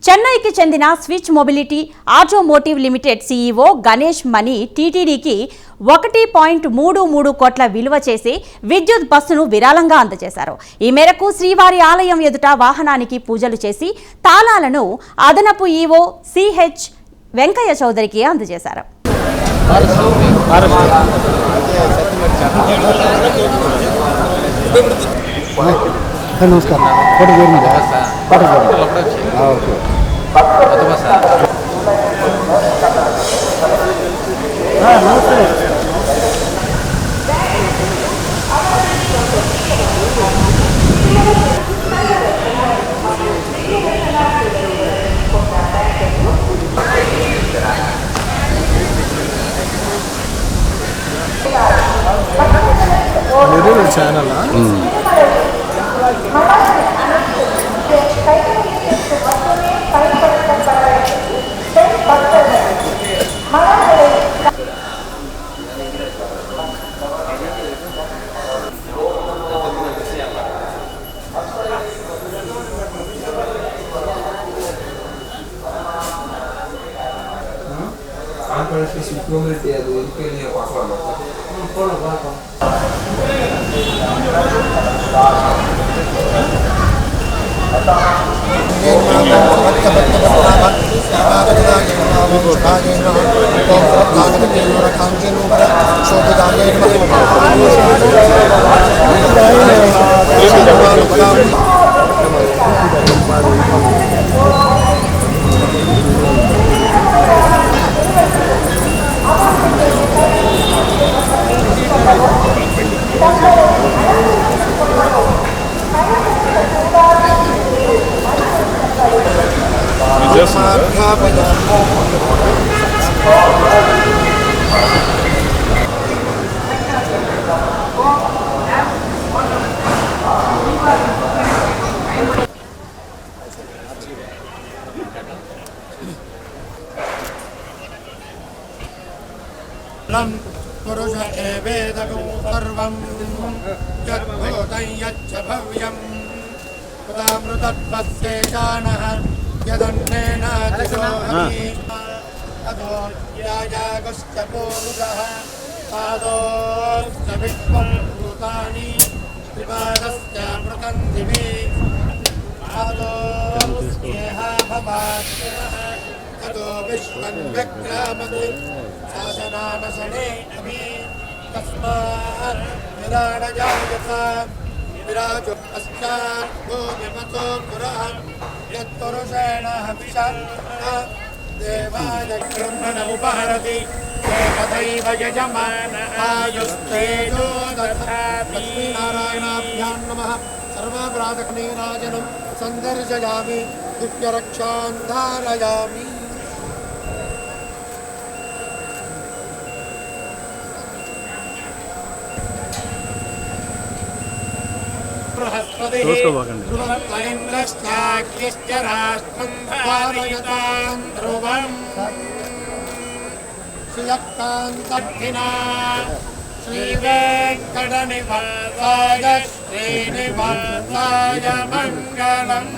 చెన్నైకి చెందిన switch mobility automotive limited CEO Ganesh Mani టీటీడీకి 1.33 కోట్ల విలువ చేసి విద్యుత్ బస్సును విరాళంగా అందజేశారు. ఈ మేరకు శ్రీవారి ఆలయం ఎదుట వాహనానికి పూజలు చేసి తాళాలను అదనపు ఈవో సిహెచ్ వెంకయ్య చౌదరికి అందజేశారు. నమస్కారం. ఛానల్ పురుష ఏవేదకం సర్వం యద్భూతం యచ్చ భవ్యం తదామృతత్వస్యేషానః యదన్నేనాతిశోహమి అదో యాజాగశ్చ పూరుషః పాదోశ్చ విశ్వం భూతాని త్రిపాదశ్చామృతం దివి పాదోస్యేహ భవాత్మనః తదో విశ్వం వ్యక్రామతి శాసనానసనే అభి తస్మాత్ విరాడజాయసా విరాజో పశ్చాత్ భూమిమతో పురః యత్పురుషేణ హవిషా దేవాయ బ్రహ్మణముపహరతి ఏకదైవ యజమాన ఆయుస్తేజో దధాతి. లక్ష్మీనారాయణాభ్యాం నమః. సర్వప్రాతకనీరాజనం సందర్శయామి, దివ్యరక్షాం ధారయామి. శ్రీవేంకటనివాసాయ శ్రీనివాసాయ మంగళం.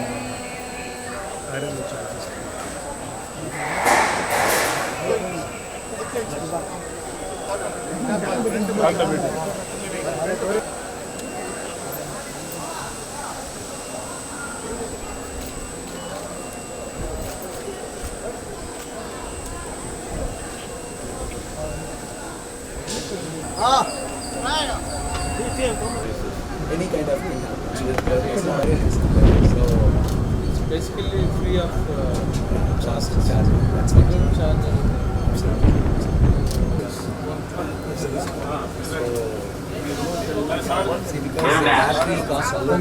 Any kind of thing. So it's basically free of charge. That's it. Charge. See, because the battery costs a lot.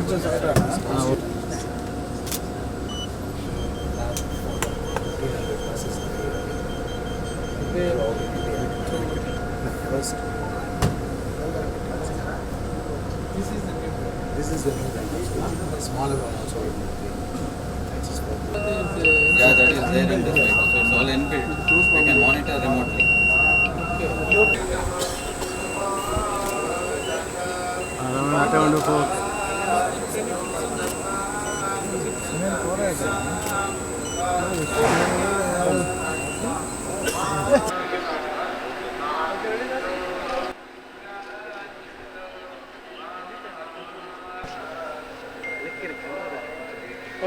First. This is the new language. The smaller one also. Yeah, that is there in this vehicle. So it's all inbuilt. We can monitor remotely.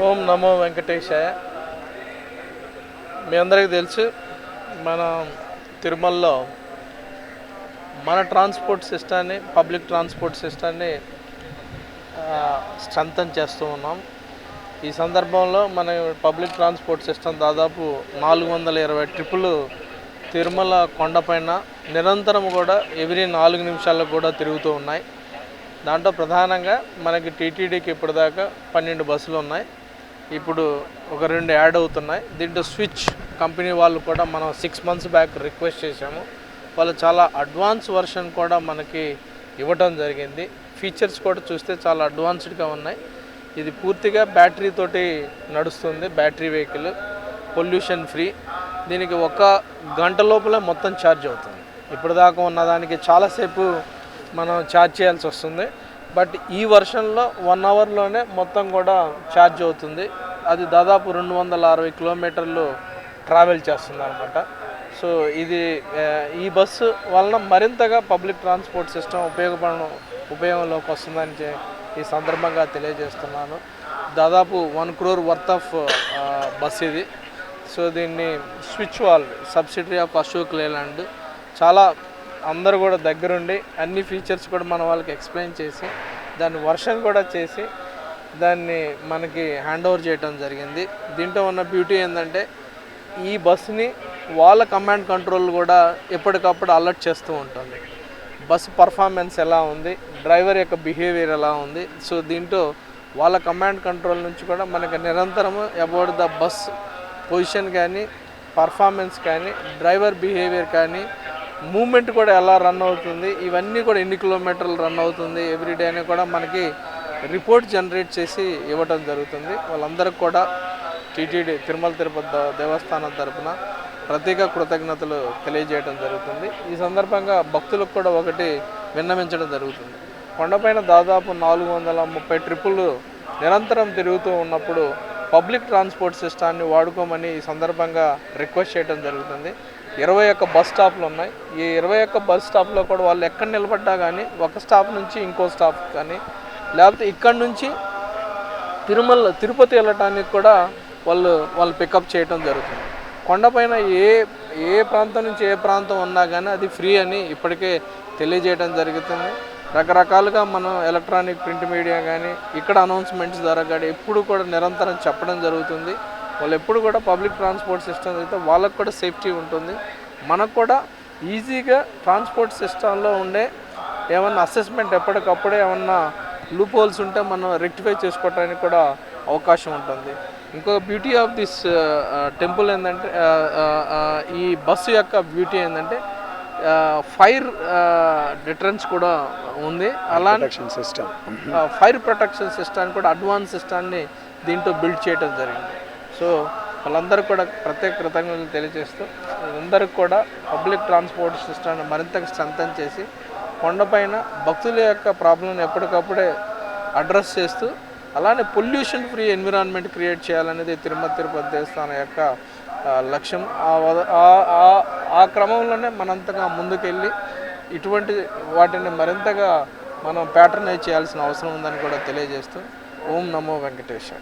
ఓం నమో వెంకటేశాయ. మీ అందరికీ తెలుసు, మన తిరుమలలో మన transport సిస్టాన్ని, public transport సిస్టాన్ని strengthen చేస్తూ ఉన్నాం. ఈ సందర్భంలో మన పబ్లిక్ ట్రాన్స్పోర్ట్ సిస్టమ్ దాదాపు 420 ట్రిప్పులు తిరుమల కొండపైన నిరంతరం కూడా ఎవ్రీ 4 నిమిషాలకు కూడా తిరుగుతూ ఉన్నాయి. దాంట్లో ప్రధానంగా మనకి టీటీడీకి ఇప్పటిదాకా 12 బస్సులు ఉన్నాయి. ఇప్పుడు ఒక 2 యాడ్ అవుతున్నాయి. దీంట్లో స్విచ్ కంపెనీ వాళ్ళు కూడా మనం 6 months బ్యాక్ రిక్వెస్ట్ చేశాము. వాళ్ళు చాలా అడ్వాన్స్ వర్షన్ కూడా మనకి ఇవ్వటం జరిగింది. ఫీచర్స్ కూడా చూస్తే చాలా అడ్వాన్స్డ్గా ఉన్నాయి. ఇది పూర్తిగా బ్యాటరీ తోటి నడుస్తుంది, బ్యాటరీ వెహికల్, పొల్యూషన్ ఫ్రీ. దీనికి 1 గంట లోపలే మొత్తం ఛార్జ్ అవుతుంది. ఇప్పటిదాకా ఉన్నదానికి చాలాసేపు మనం ఛార్జ్ చేయాల్సి వస్తుంది. బట్ ఈ వర్షన్లో 1 అవర్లోనే మొత్తం కూడా ఛార్జ్ అవుతుంది. అది దాదాపు 260 కిలోమీటర్లు ట్రావెల్ చేస్తుంది అనమాట. సో ఇది ఈ బస్సు వలన మరింతగా పబ్లిక్ ట్రాన్స్పోర్ట్ సిస్టమ్ ఉపయోగంలోకి వస్తుందని ఈ సందర్భంగా తెలియజేస్తున్నాను. దాదాపు 1 crore వర్త్ ఆఫ్ బస్ ఇది. సో దీన్ని స్విచ్ వాల్ సబ్సిడరీ ఆఫ్ అశోక్ లేలాండ్ చాలా అందరూ కూడా దగ్గరుండి అన్ని ఫీచర్స్ కూడా మన వాళ్ళకి ఎక్స్ప్లెయిన్ చేసి దాన్ని వర్షన్ కూడా చేసి దాన్ని మనకి హ్యాండ్ ఓవర్ చేయడం జరిగింది. దీంట్లో ఉన్న బ్యూటీ ఏంటంటే ఈ బస్సుని వాళ్ళ కమాండ్ కంట్రోల్ కూడా ఎప్పటికప్పుడు అలర్ట్ చేస్తూ ఉంటుంది. బస్సు పర్ఫార్మెన్స్ ఎలా ఉంది, డ్రైవర్ యొక్క బిహేవియర్ ఎలా ఉంది. సో దీంట్లో వాళ్ళ కమాండ్ కంట్రోల్ నుంచి కూడా మనకి నిరంతరము అబౌట్ ద బస్ పొజిషన్ కానీ, పర్ఫార్మెన్స్ కానీ, డ్రైవర్ బిహేవియర్ కానీ, మూమెంట్ కూడా ఎలా రన్ అవుతుంది, ఇవన్నీ కూడా ఎన్ని కిలోమీటర్లు రన్ అవుతుంది ఎవ్రీడే అని కూడా మనకి రిపోర్ట్ జనరేట్ చేసి ఇవ్వడం జరుగుతుంది. వాళ్ళందరికీ కూడా టీటీడీ తిరుమల తిరుపతి దేవస్థానం తరపున ప్రత్యేక కృతజ్ఞతలు తెలియజేయడం జరుగుతుంది. ఈ సందర్భంగా భక్తులకు కూడా ఒకటి విన్నవించడం జరుగుతుంది. కొండపైన దాదాపు 430 ట్రిప్పులు నిరంతరం తిరుగుతూ ఉన్నప్పుడు పబ్లిక్ ట్రాన్స్పోర్ట్ సిస్టాన్ని వాడుకోమని ఈ సందర్భంగా రిక్వెస్ట్ చేయడం జరుగుతుంది. 21 బస్ స్టాప్లు ఉన్నాయి. ఈ 21 బస్ స్టాప్లో కూడా వాళ్ళు ఎక్కడ నిలబడ్డా కానీ ఒక స్టాప్ నుంచి ఇంకో స్టాప్ కానీ, లేకపోతే ఇక్కడ నుంచి తిరుపతి వెళ్ళటానికి కూడా వాళ్ళు పికప్ చేయడం జరుగుతుంది. కొండపైన ఏ ప్రాంతం నుంచి ఏ ప్రాంతం ఉన్నా కానీ అది ఫ్రీ అని ఇప్పటికే తెలియజేయడం జరుగుతుంది. రకరకాలుగా మనం ఎలక్ట్రానిక్ ప్రింట్ మీడియా కానీ ఇక్కడ అనౌన్స్మెంట్స్ ద్వారా కానీ ఎప్పుడు కూడా నిరంతరం చెప్పడం జరుగుతుంది. వాళ్ళు ఎప్పుడు కూడా పబ్లిక్ ట్రాన్స్పోర్ట్ సిస్టమ్ అయితే వాళ్ళకు కూడా సేఫ్టీ ఉంటుంది. మనకు కూడా ఈజీగా ట్రాన్స్పోర్ట్ సిస్టంలో ఉండే ఏమన్నా అసెస్మెంట్ ఎప్పటికప్పుడే ఏమన్నా లూప్ హోల్స్ ఉంటే మనం రెక్టిఫై చేసుకోవడానికి కూడా అవకాశం ఉంటుంది. ఇంకొక బ్యూటీ ఆఫ్ దిస్ టెంపుల్ ఏంటంటే ఈ బస్సు యొక్క బ్యూటీ ఏంటంటే ఫైర్ డిటరెన్స్ కూడా ఉంది. అలానే ఫైర్ ప్రొటెక్షన్ సిస్టమ్ కూడా అడ్వాన్స్ సిస్టాన్ని దీంట్లో బిల్డ్ చేయడం జరిగింది. సో వాళ్ళందరికీ కూడా ప్రత్యేక కృతజ్ఞతలు తెలియజేస్తూ అందరికి కూడా పబ్లిక్ ట్రాన్స్పోర్ట్ సిస్టాన్ని మరింతగా స్ట్రెంథన్ చేసి కొండపైన భక్తుల యొక్క ప్రాబ్లంని ఎప్పటికప్పుడే అడ్రస్ చేస్తూ అలానే పొల్యూషన్ ఫ్రీ ఎన్విరాన్మెంట్ క్రియేట్ చేయాలనేది తిరుపతి దేవస్థానం యొక్క లక్ష్యం. ఆ క్రమంలోనే మనంతగా ముందుకెళ్ళి ఇటువంటి వాటిని మరింతగా మనం ప్యాటర్నైజ్ చేయాల్సిన అవసరం ఉందని కూడా తెలియజేస్తూ ఓం నమో వెంకటేశాయ.